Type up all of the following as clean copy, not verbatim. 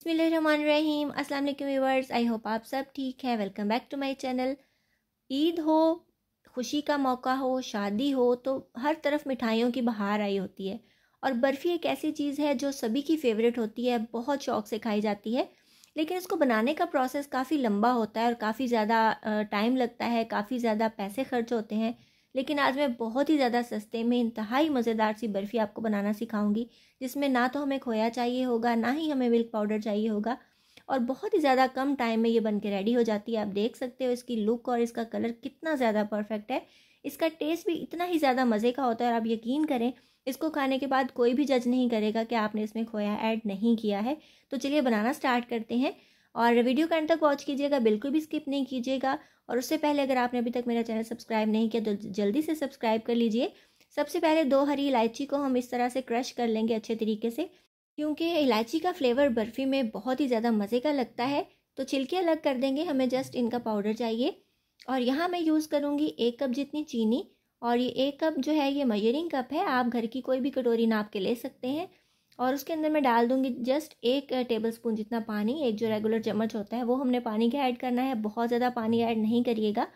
बिस्मिल्लाहिर्रहमानिर्रहीम। अस्सलाम वालेकुम व्यूअर्स, आई होप आप सब ठीक है। Welcome back to my channel. Eid हो, खुशी का मौका हो, शादी हो, तो हर तरफ मिठाइयों की बहार आई होती है। और बर्फ़ी एक ऐसी चीज़ है जो सभी की फेवरेट होती है, बहुत शौक़ से खाई जाती है। लेकिन इसको बनाने का प्रोसेस काफ़ी लंबा होता है और काफ़ी ज़्यादा टाइम लगता है, काफ़ी ज़्यादा पैसे खर्च होते हैं। लेकिन आज मैं बहुत ही ज़्यादा सस्ते में इंतहाई मज़ेदार सी बर्फ़ी आपको बनाना सिखाऊंगी, जिसमें ना तो हमें खोया चाहिए होगा, ना ही हमें मिल्क पाउडर चाहिए होगा, और बहुत ही ज़्यादा कम टाइम में ये बन के रेडी हो जाती है। आप देख सकते हो इसकी लुक और इसका कलर कितना ज़्यादा परफेक्ट है। इसका टेस्ट भी इतना ही ज़्यादा मज़े का होता है, और आप यकीन करें इसको खाने के बाद कोई भी जज नहीं करेगा कि आपने इसमें खोया ऐड नहीं किया है। तो चलिए बनाना स्टार्ट करते हैं, और वीडियो का अंत तक वॉच कीजिएगा, बिल्कुल भी स्किप नहीं कीजिएगा। और उससे पहले अगर आपने अभी तक मेरा चैनल सब्सक्राइब नहीं किया तो जल्दी से सब्सक्राइब कर लीजिए। सबसे पहले 2 हरी इलायची को हम इस तरह से क्रश कर लेंगे अच्छे तरीके से, क्योंकि इलायची का फ्लेवर बर्फ़ी में बहुत ही ज़्यादा मज़े का लगता है। तो छिलके अलग कर देंगे, हमें जस्ट इनका पाउडर चाहिए। और यहाँ मैं यूज़ करूँगी 1 कप जितनी चीनी, और ये 1 कप जो है ये मेजरिंग कप है, आप घर की कोई भी कटोरी नाप के ले सकते हैं। और उसके अंदर मैं डाल दूँगी जस्ट 1 टेबलस्पून जितना पानी। एक जो रेगुलर चम्मच होता है वो हमने पानी का ऐड करना है, बहुत ज़्यादा पानी ऐड नहीं करिएगा।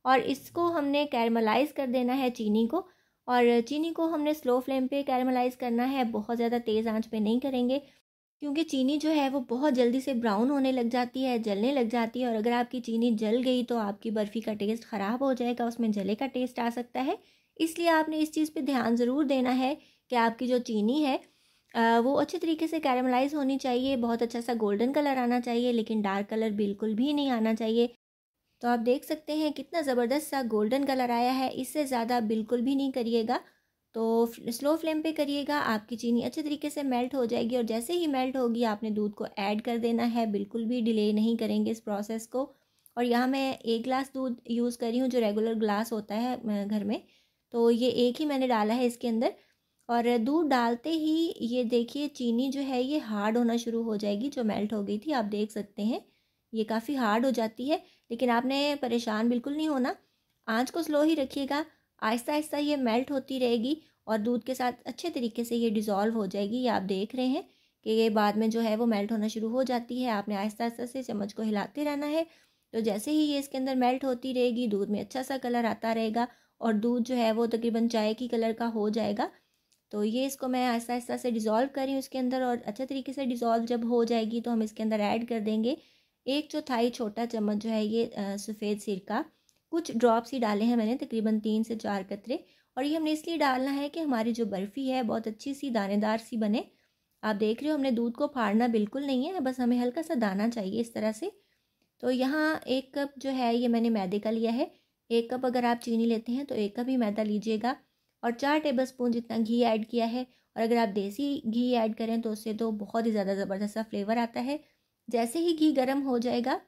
और इसको हमने कैरमलाइज़ कर देना है चीनी को, और चीनी को हमने स्लो फ्लेम पे कैरमलाइज़ करना है, बहुत ज़्यादा तेज़ आंच पे नहीं करेंगे, क्योंकि चीनी जो है वो बहुत जल्दी से ब्राउन होने लग जाती है, जलने लग जाती है। और अगर आपकी चीनी जल गई तो आपकी बर्फ़ी का टेस्ट ख़राब हो जाएगा, उसमें जले का टेस्ट आ सकता है। इसलिए आपने इस चीज़ पे ध्यान ज़रूर देना है कि आपकी जो चीनी है वो अच्छे तरीके से कैरमलाइज़ होनी चाहिए, बहुत अच्छा सा गोल्डन कलर आना चाहिए, लेकिन डार्क कलर बिल्कुल भी नहीं आना चाहिए। तो आप देख सकते हैं कितना ज़बरदस्त सा गोल्डन कलर आया है। इससे ज़्यादा बिल्कुल भी नहीं करिएगा, तो स्लो फ्लेम पे करिएगा। आपकी चीनी अच्छे तरीके से मेल्ट हो जाएगी, और जैसे ही मेल्ट होगी आपने दूध को ऐड कर देना है, बिल्कुल भी डिले नहीं करेंगे इस प्रोसेस को। और यहाँ मैं 1 गिलास दूध यूज़ कर रही हूँ, जो रेगुलर ग्लास होता है घर में, तो ये 1 ही मैंने डाला है इसके अंदर। और दूध डालते ही ये देखिए चीनी जो है ये हार्ड होना शुरू हो जाएगी, जो मेल्ट हो गई थी आप देख सकते हैं ये काफ़ी हार्ड हो जाती है। लेकिन आपने परेशान बिल्कुल नहीं होना, आंच को स्लो ही रखिएगा। आहिस्ता आहिस्ता ये मेल्ट होती रहेगी, और दूध के साथ अच्छे तरीके से ये डिज़ोल्व हो जाएगी। ये आप देख रहे हैं कि ये बाद में जो है वो मेल्ट होना शुरू हो जाती है। आपने आहिस्ता आहिस्ता से चम्मच को हिलाते रहना है। तो जैसे ही ये इसके अंदर मेल्ट होती रहेगी, दूध में अच्छा सा कलर आता रहेगा, और दूध जो है वो तकरीबन चाय की कलर का हो जाएगा। तो ये इसको मैं आहिस्ता आहिस्ता से डिज़ोल्व कर रही हूँ इसके अंदर, और अच्छे तरीके से डिज़ोल्व जब हो जाएगी तो हम इसके अंदर ऐड कर देंगे 1/4 छोटा चम्मच जो है ये सफ़ेद सिरका। कुछ ड्रॉप्स ही डाले हैं मैंने, तकरीबन 3 से 4 कतरे। और ये हमने इसलिए डालना है कि हमारी जो बर्फ़ी है बहुत अच्छी सी दानेदार सी बने। आप देख रहे हो हमने दूध को फाड़ना बिल्कुल नहीं है, बस हमें हल्का सा दाना चाहिए इस तरह से। तो यहाँ 1 कप जो है ये मैंने मैदे का लिया है। 1 कप अगर आप चीनी लेते हैं तो 1 कप ही मैदा लीजिएगा, और 4 टेबलस्पून जितना घी ऐड किया है। और अगर आप देसी घी ऐड करें तो उससे तो बहुत ही ज़्यादा ज़बरदस्त सा फ्लेवर आता है। जैसे ही घी गर्म हो जाएगा,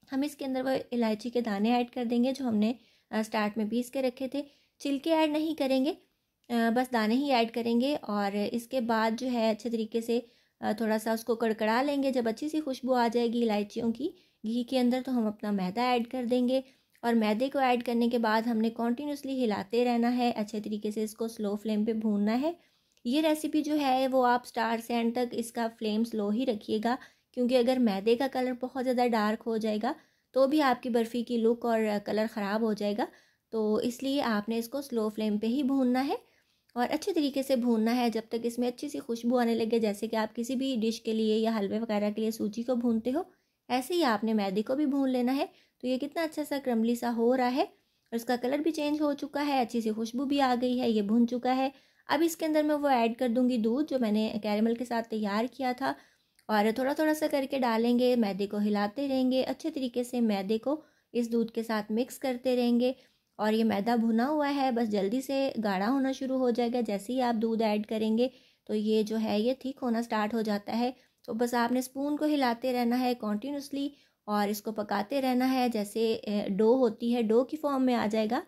हम इसके अंदर वो इलायची के दाने ऐड कर देंगे जो हमने स्टार्ट में पीस के रखे थे। छिलके ऐड नहीं करेंगे, बस दाने ही ऐड करेंगे। और इसके बाद जो है अच्छे तरीके से थोड़ा सा उसको कड़कड़ा लेंगे। जब अच्छी सी खुशबू आ जाएगी इलायचियों की घी के अंदर, तो हम अपना मैदा ऐड कर देंगे। और मैदे को ऐड करने के बाद हमने कॉन्टीन्यूसली हिलाते रहना है, अच्छे तरीके से इसको स्लो फ्लेम पे भूनना है। ये रेसिपी जो है वो आप स्टार्ट से एंड तक इसका फ्लेम स्लो ही रखिएगा, क्योंकि अगर मैदे का कलर बहुत ज़्यादा डार्क हो जाएगा तो भी आपकी बर्फ़ी की लुक और कलर ख़राब हो जाएगा। तो इसलिए आपने इसको स्लो फ्लेम पे ही भूनना है, और अच्छे तरीके से भूनना है जब तक इसमें अच्छी सी खुशबू आने लगे। जैसे कि आप किसी भी डिश के लिए या हलवे वगैरह के लिए सूजी को भूनते हो, ऐसे ही आपने मैदे को भी भून लेना है। तो ये कितना अच्छा सा क्रमली सा हो रहा है, और इसका कलर भी चेंज हो चुका है, अच्छी सी खुशबू भी आ गई है, ये भुन चुका है। अब इसके अंदर मैं वो ऐड कर दूँगी दूध जो मैंने कैरेमल के साथ तैयार किया था, और थोड़ा थोड़ा सा करके डालेंगे। मैदे को हिलाते रहेंगे, अच्छे तरीके से मैदे को इस दूध के साथ मिक्स करते रहेंगे। और ये मैदा भुना हुआ है, बस जल्दी से गाढ़ा होना शुरू हो जाएगा। जैसे ही आप दूध ऐड करेंगे तो ये जो है ये थिक होना स्टार्ट हो जाता है। तो बस आपने स्पून को हिलाते रहना है कॉन्टीन्यूसली, और इसको पकाते रहना है। जैसे डो होती है, डो की फॉर्म में आ जाएगा,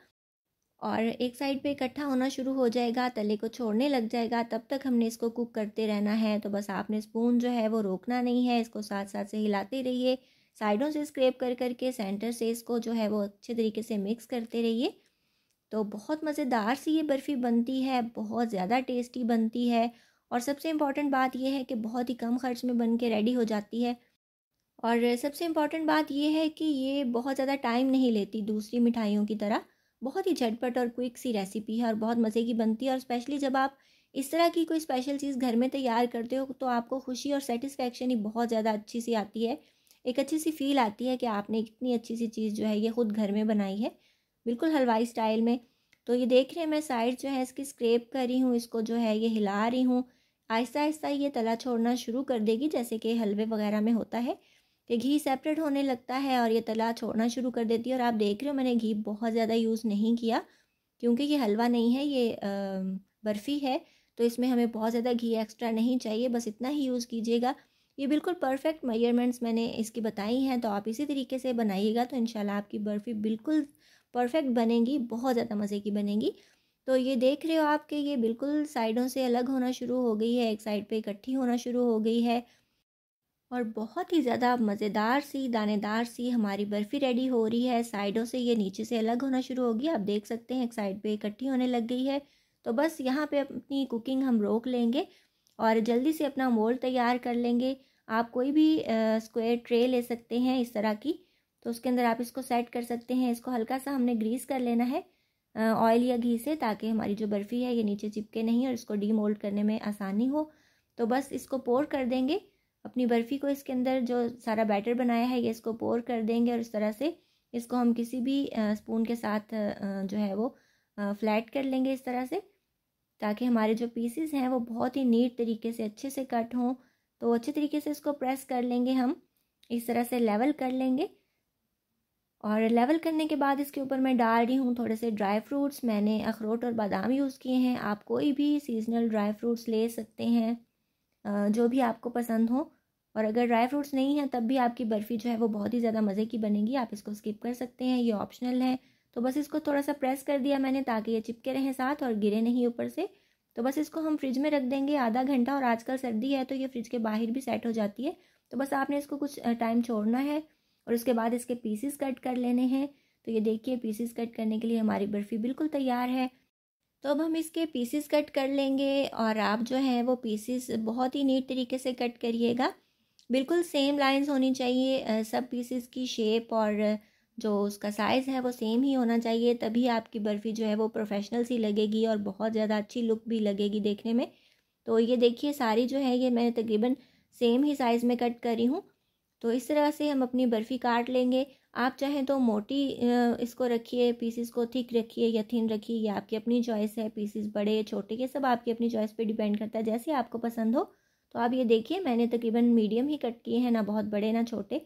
और एक साइड पे इकट्ठा होना शुरू हो जाएगा, तले को छोड़ने लग जाएगा, तब तक हमने इसको कुक करते रहना है। तो बस आपने स्पून जो है वो रोकना नहीं है, इसको साथ साथ से हिलाते रहिए, साइडों से स्क्रैप कर करके सेंटर से इसको जो है वो अच्छे तरीके से मिक्स करते रहिए। तो बहुत मज़ेदार सी ये बर्फ़ी बनती है, बहुत ज़्यादा टेस्टी बनती है, और सबसे इम्पॉर्टेंट बात यह है कि बहुत ही कम खर्च में बन के रेडी हो जाती है। और सबसे इम्पॉर्टेंट बात यह है कि ये बहुत ज़्यादा टाइम नहीं लेती दूसरी मिठाइयों की तरह। बहुत ही झटपट और क्विक सी रेसिपी है और बहुत मज़े की बनती है। और स्पेशली जब आप इस तरह की कोई स्पेशल चीज़ घर में तैयार करते हो तो आपको खुशी और सेटिस्फेक्शन ही बहुत ज़्यादा अच्छी सी आती है। एक अच्छी सी फील आती है कि आपने इतनी अच्छी सी चीज़ जो है ये ख़ुद घर में बनाई है, बिल्कुल हलवाई स्टाइल में। तो ये देख रहे हैं मैं साइड जो है इसकी स्क्रैप कर रही हूँ, इसको जो है ये हिला रही हूँ। आहिस्ता आहिस्ता ये तला छोड़ना शुरू कर देगी, जैसे कि हलवे वगैरह में होता है कि घी सेपरेट होने लगता है और ये तला छोड़ना शुरू कर देती है। और आप देख रहे हो मैंने घी बहुत ज़्यादा यूज़ नहीं किया, क्योंकि ये हलवा नहीं है, ये बर्फ़ी है, तो इसमें हमें बहुत ज़्यादा घी एक्स्ट्रा नहीं चाहिए, बस इतना ही यूज़ कीजिएगा। ये बिल्कुल परफेक्ट मेजरमेंट्स मैंने इसकी बताई हैं, तो आप इसी तरीके से बनाइएगा तो इंशाल्लाह आपकी बर्फ़ी बिल्कुल परफेक्ट बनेगी, बहुत ज़्यादा मज़े की बनेगी। तो ये देख रहे हो आप कि ये बिल्कुल साइडों से अलग होना शुरू हो गई है, एक साइड पे इकट्ठी होना शुरू हो गई है और बहुत ही ज़्यादा मज़ेदार सी दानेदार सी हमारी बर्फ़ी रेडी हो रही है। साइडों से ये नीचे से अलग होना शुरू होगी, आप देख सकते हैं एक साइड पे इकट्ठी होने लग गई है। तो बस यहाँ पे अपनी कुकिंग हम रोक लेंगे और जल्दी से अपना मोल्ड तैयार कर लेंगे। आप कोई भी स्क्वायर ट्रे ले सकते हैं इस तरह की, तो उसके अंदर आप इसको सेट कर सकते हैं। इसको हल्का सा हमने ग्रीस कर लेना है ऑयल या घी से, ताकि हमारी जो बर्फ़ी है ये नीचे चिपके नहीं और इसको डीमोल्ड करने में आसानी हो। तो बस इसको पोर कर देंगे अपनी बर्फ़ी को, इसके अंदर जो सारा बैटर बनाया है ये इसको पोर कर देंगे और इस तरह से इसको हम किसी भी स्पून के साथ जो है वो फ्लैट कर लेंगे इस तरह से, ताकि हमारे जो पीसेस हैं वो बहुत ही नीट तरीके से अच्छे से कट हों। तो अच्छे तरीके से इसको प्रेस कर लेंगे, हम इस तरह से लेवल कर लेंगे। और लेवल करने के बाद इसके ऊपर मैं डाल रही हूँ थोड़े से ड्राई फ्रूट्स। मैंने अखरोट और बादाम यूज़ किए हैं, आप कोई भी सीजनल ड्राई फ्रूट्स ले सकते हैं जो भी आपको पसंद हो। और अगर ड्राई फ्रूट्स नहीं हैं तब भी आपकी बर्फ़ी जो है वो बहुत ही ज़्यादा मज़े की बनेगी, आप इसको स्किप कर सकते हैं, ये ऑप्शनल है। तो बस इसको थोड़ा सा प्रेस कर दिया मैंने ताकि ये चिपके रहें साथ और गिरे नहीं ऊपर से। तो बस इसको हम फ्रिज में रख देंगे आधा घंटा, और आजकल सर्दी है तो ये फ्रिज के बाहर भी सेट हो जाती है। तो बस आपने इसको कुछ टाइम छोड़ना है और उसके बाद इसके पीसेस कट कर लेने हैं। तो ये देखिए पीसेस कट करने के लिए हमारी बर्फ़ी बिल्कुल तैयार है। तो अब हम इसके पीसेस कट कर लेंगे और आप जो है वो पीसेस बहुत ही नीट तरीके से कट करिएगा, बिल्कुल सेम लाइंस होनी चाहिए, सब पीसेस की शेप और जो उसका साइज़ है वो सेम ही होना चाहिए, तभी आपकी बर्फ़ी जो है वो प्रोफेशनल सी लगेगी और बहुत ज़्यादा अच्छी लुक भी लगेगी देखने में। तो ये देखिए सारी जो है ये मैंने तकरीबन सेम ही साइज़ में कट करी हूँ। तो इस तरह से हम अपनी बर्फ़ी काट लेंगे। आप चाहें तो मोटी इसको रखिए, पीसेस को थिक रखिए या थिन रखिए, ये आपकी अपनी चॉइस है। पीसेस बड़े छोटे ये सब आपकी अपनी चॉइस पे डिपेंड करता है, जैसे आपको पसंद हो। तो आप ये देखिए मैंने तकरीबन मीडियम ही कट किए हैं, ना बहुत बड़े ना छोटे।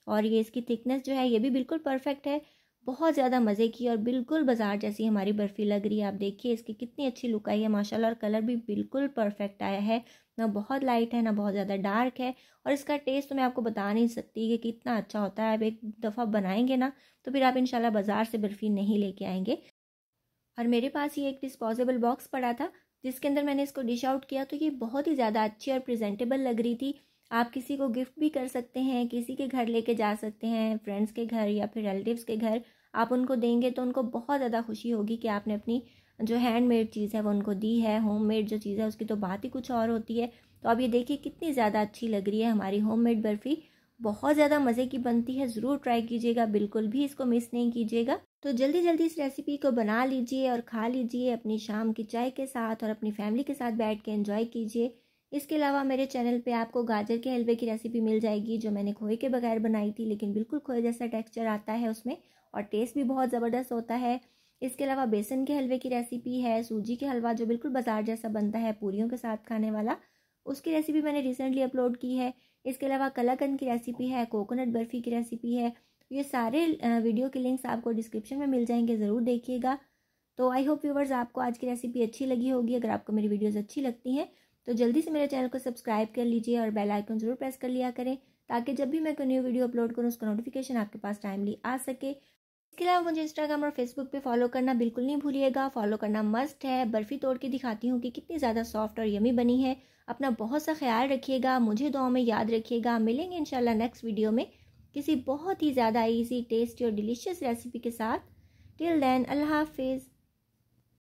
और ये इसकी थिकनेस जो है ये भी बिल्कुल परफेक्ट है, बहुत ज़्यादा मज़े की और बिल्कुल बाजार जैसी हमारी बर्फ़ी लग रही है। आप देखिए इसकी कितनी अच्छी लुक आई है माशाल्लाह, और कलर भी बिल्कुल परफेक्ट आया है, ना बहुत लाइट है ना बहुत ज़्यादा डार्क है। और इसका टेस्ट तो मैं आपको बता नहीं सकती कि कितना अच्छा होता है। आप एक दफ़ा बनाएंगे ना तो फिर आप इंशाल्लाह बाज़ार से बर्फ़ी नहीं लेके आएंगे। और मेरे पास ये एक डिस्पोजेबल बॉक्स पड़ा था जिसके अंदर मैंने इसको डिश आउट किया, तो ये बहुत ही ज़्यादा अच्छी और प्रेजेंटेबल लग रही थी। आप किसी को गिफ्ट भी कर सकते हैं, किसी के घर लेके जा सकते हैं, फ्रेंड्स के घर या फिर रिलेटिव्स के घर आप उनको देंगे तो उनको बहुत ज़्यादा खुशी होगी कि आपने अपनी जो हैंडमेड चीज़ है वो उनको दी है। होममेड जो चीज़ है उसकी तो बात ही कुछ और होती है। तो अब ये देखिए कितनी ज़्यादा अच्छी लग रही है हमारी होममेड बर्फ़ी, बहुत ज़्यादा मज़े की बनती है। ज़रूर ट्राई कीजिएगा, बिल्कुल भी इसको मिस नहीं कीजिएगा। तो जल्दी जल्दी इस रेसिपी को बना लीजिए और खा लीजिए अपनी शाम की चाय के साथ, और अपनी फैमिली के साथ बैठ के एंजॉय कीजिए। इसके अलावा मेरे चैनल पे आपको गाजर के हलवे की रेसिपी मिल जाएगी जो मैंने खोए के बगैर बनाई थी, लेकिन बिल्कुल खोए जैसा टेक्सचर आता है उसमें और टेस्ट भी बहुत ज़बरदस्त होता है। इसके अलावा बेसन के हलवे की रेसिपी है, सूजी के हलवा जो बिल्कुल बाजार जैसा बनता है पूरियों के साथ खाने वाला, उसकी रेसिपी मैंने रिसेंटली अपलोड की है। इसके अलावा कलाकंद की रेसिपी है, कोकोनट बर्फ़ी की रेसिपी है। ये सारे वीडियो के लिंक्स आपको डिस्क्रिप्शन में मिल जाएंगे, ज़रूर देखिएगा। तो आई होप व्यूवर्स आपको आज की रेसिपी अच्छी लगी होगी। अगर आपको मेरी वीडियोस अच्छी लगती हैं तो जल्दी से मेरे चैनल को सब्सक्राइब कर लीजिए और बेल आइकन ज़रूर प्रेस कर लिया करें, ताकि जब भी मैं कोई न्यू वीडियो अपलोड करूँ उसका नोटिफिकेशन आपके पास टाइमली आ सके। इसके अलावा मुझे इंस्टाग्राम और फेसबुक पे फॉलो करना बिल्कुल नहीं भूलिएगा, फॉलो करना मस्ट है। बर्फ़ी तोड़ के दिखाती हूँ कि कितनी ज़्यादा सॉफ्ट और यमी बनी है। अपना बहुत सा ख्याल रखिएगा, मुझे दुआ में याद रखिएगा। मिलेंगे इंशाल्लाह नेक्स्ट वीडियो में किसी बहुत ही ज़्यादा ईजी, टेस्टी और डिलीशियस रेसिपी के साथ। टिल देन अल्लाह हाफिज़।